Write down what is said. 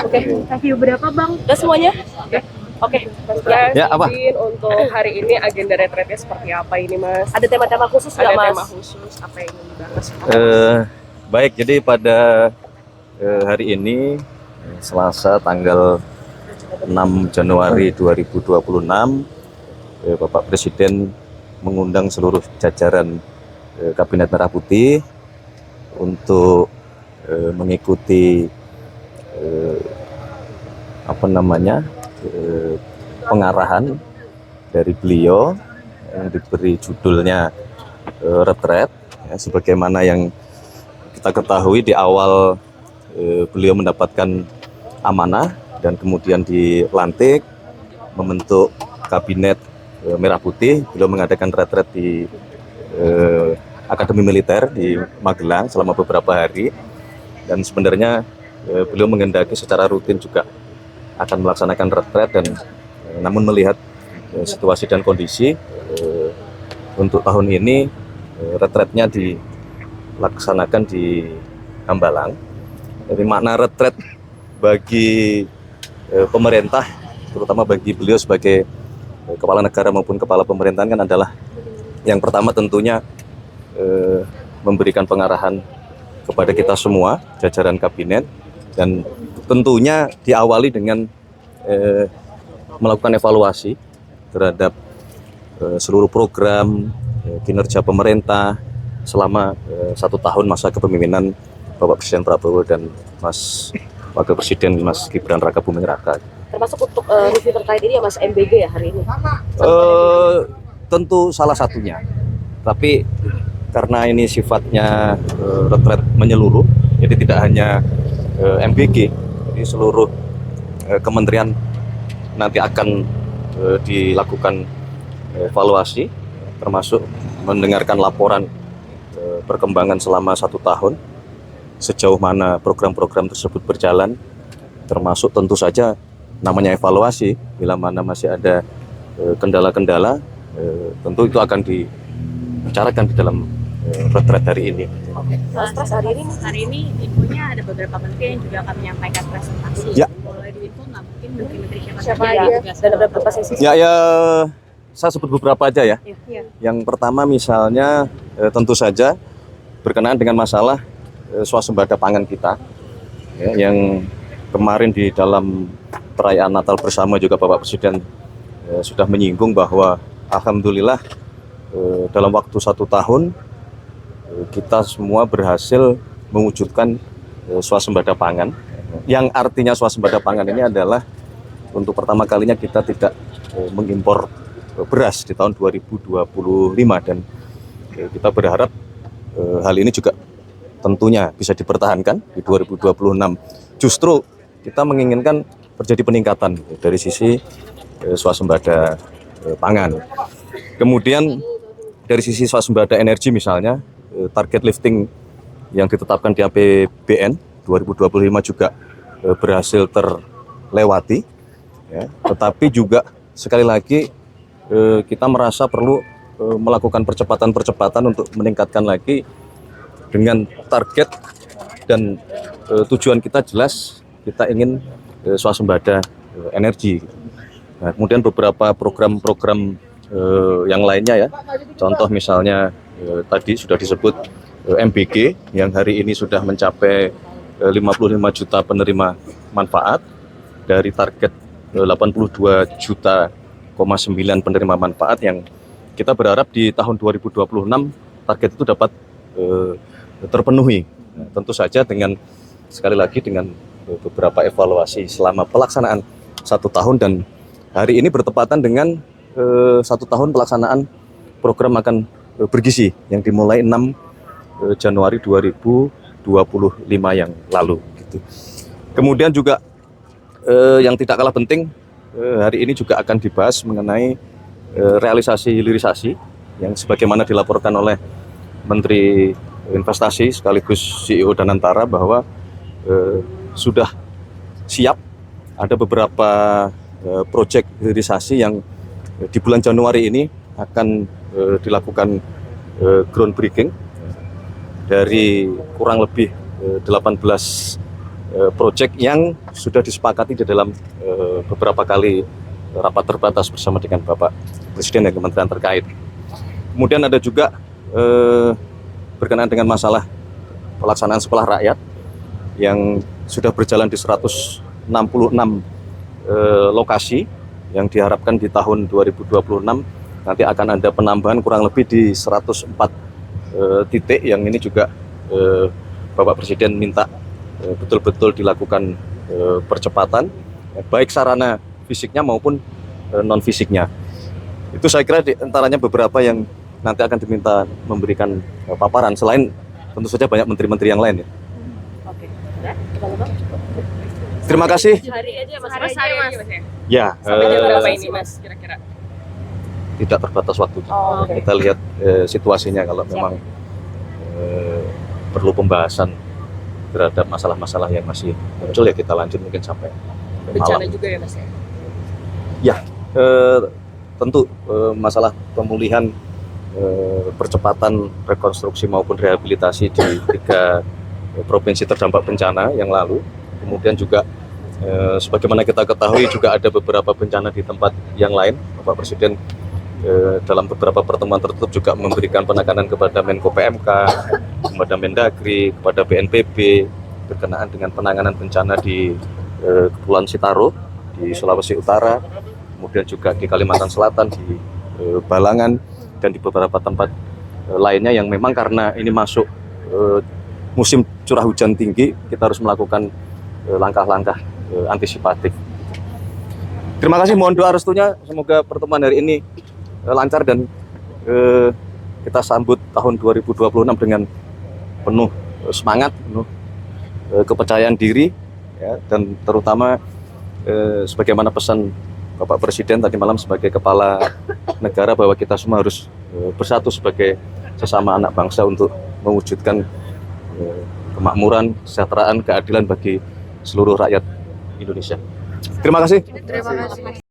Oke, thank you. Berapa Bang? Udah semuanya? Oke. Ya, apa? Untuk hari ini agenda retretnya seperti apa ini, Mas? Ada tema-tema khusus nggak, Mas? Ada tema khusus, apa yang ingin dibahas? Baik, jadi pada hari ini, Selasa tanggal 6 Januari 2026, Bapak Presiden mengundang seluruh jajaran Kabinet Merah Putih untuk mengikuti pengarahan dari beliau yang diberi judulnya retret, ya, sebagaimana yang kita ketahui di awal beliau mendapatkan amanah dan kemudian dilantik membentuk Kabinet Merah Putih. Beliau mengadakan retret di Akademi Militer di Magelang selama beberapa hari, dan sebenarnya beliau menghendaki secara rutin juga akan melaksanakan retret, dan namun melihat situasi dan kondisi untuk tahun ini retretnya dilaksanakan di Hambalang. Jadi makna retret bagi pemerintah, terutama bagi beliau sebagai kepala negara maupun kepala pemerintahan, kan adalah yang pertama tentunya memberikan pengarahan kepada kita semua jajaran kabinet, dan tentunya diawali dengan melakukan evaluasi terhadap seluruh program kinerja pemerintah selama 1 tahun masa kepemimpinan Bapak Presiden Prabowo dan Mas Wakil Presiden Mas Gibran Raka Buming Raka. Termasuk untuk review terkait ini ya Mas, MBG ya hari ini? Tentu salah satunya, tapi karena ini sifatnya retret menyeluruh, jadi tidak hanya MBG, jadi seluruh kementerian nanti akan dilakukan evaluasi, termasuk mendengarkan laporan perkembangan selama 1 tahun, sejauh mana program-program tersebut berjalan, termasuk tentu saja namanya evaluasi, bila mana masih ada kendala-kendala, tentu itu akan dibicarakan di dalam retret hari ini. Mas, hari ini infonya ada beberapa menteri yang juga akan menyampaikan presentasi. Ya. Boleh diinfo nggak, mungkin menteri-menteri siapa aja dan ada beberapa sesi? Ya, saya sebut beberapa aja ya. Yang pertama misalnya tentu saja berkenaan dengan masalah swasembada pangan kita, ya, yang kemarin di dalam perayaan Natal bersama juga Bapak Presiden sudah menyinggung bahwa alhamdulillah dalam waktu 1 tahun kita semua berhasil mewujudkan swasembada pangan, yang artinya swasembada pangan ini adalah untuk pertama kalinya kita tidak mengimpor beras di tahun 2025, dan kita berharap hal ini juga tentunya bisa dipertahankan di 2026. Justru kita menginginkan terjadi peningkatan dari sisi swasembada pangan. Kemudian dari sisi swasembada energi misalnya, target lifting yang ditetapkan di APBN 2025 juga berhasil terlewati, ya. Tetapi juga sekali lagi kita merasa perlu melakukan percepatan untuk meningkatkan lagi dengan target dan tujuan kita jelas, kita ingin swasembada energi. Nah, kemudian beberapa program-program yang lainnya ya, contoh misalnya tadi sudah disebut MBG yang hari ini sudah mencapai 55 juta penerima manfaat dari target 82 juta 9 penerima manfaat, yang kita berharap di tahun 2026 target itu dapat terpenuhi. Nah, tentu saja dengan sekali lagi dengan beberapa evaluasi selama pelaksanaan 1 tahun, dan hari ini bertepatan dengan 1 tahun pelaksanaan program Makan Bergizi yang dimulai 6 Januari 2025 yang lalu gitu. Kemudian juga yang tidak kalah penting, hari ini juga akan dibahas mengenai realisasi hilirisasi yang sebagaimana dilaporkan oleh Menteri Investasi sekaligus CEO Danantara bahwa sudah siap ada beberapa proyek hilirisasi yang di bulan Januari ini akan dilakukan groundbreaking dari kurang lebih 18 proyek yang sudah disepakati di dalam beberapa kali rapat terbatas bersama dengan Bapak Presiden dan kementerian terkait. Kemudian ada juga berkenaan dengan masalah pelaksanaan sekolah rakyat yang sudah berjalan di 166 lokasi, yang diharapkan di tahun 2026 nanti akan ada penambahan kurang lebih di 104 titik, yang ini juga Bapak Presiden minta betul-betul dilakukan percepatan, baik sarana fisiknya maupun non fisiknya. Itu saya kira di antaranya beberapa yang nanti akan diminta memberikan paparan, selain tentu saja banyak menteri-menteri yang lain ya. Oke. Terima kasih. Hari aja Mas. Hari aja Mas. Ya, Sampai jam berapa ini Mas kira-kira? tidak terbatas waktu. Oh, oke. Kita lihat situasinya, kalau memang perlu pembahasan terhadap masalah-masalah yang masih muncul ya kita lanjut mungkin sampai Bencana malam. juga ya Mas ya? Ya, tentu masalah pemulihan, percepatan rekonstruksi maupun rehabilitasi di 3 provinsi terdampak bencana yang lalu. Kemudian juga sebagaimana kita ketahui juga ada beberapa bencana di tempat yang lain. Bapak Presiden dalam beberapa pertemuan tertutup juga memberikan penekanan kepada Menko PMK, kepada Mendagri, kepada BNPB berkenaan dengan penanganan bencana di Kepulauan Sitaro di Sulawesi Utara, kemudian juga di Kalimantan Selatan, di Balangan, dan di beberapa tempat lainnya yang memang karena ini masuk musim curah hujan tinggi, kita harus melakukan langkah-langkah antisipatif. Terima kasih, mohon doa restunya, semoga pertemuan hari ini lancar dan kita sambut tahun 2026 dengan penuh semangat, penuh kepercayaan diri, ya, dan terutama sebagaimana pesan Bapak Presiden tadi malam sebagai kepala negara bahwa kita semua harus bersatu sebagai sesama anak bangsa untuk mewujudkan kemakmuran, kesejahteraan, keadilan bagi seluruh rakyat Indonesia. Terima kasih. Terima kasih.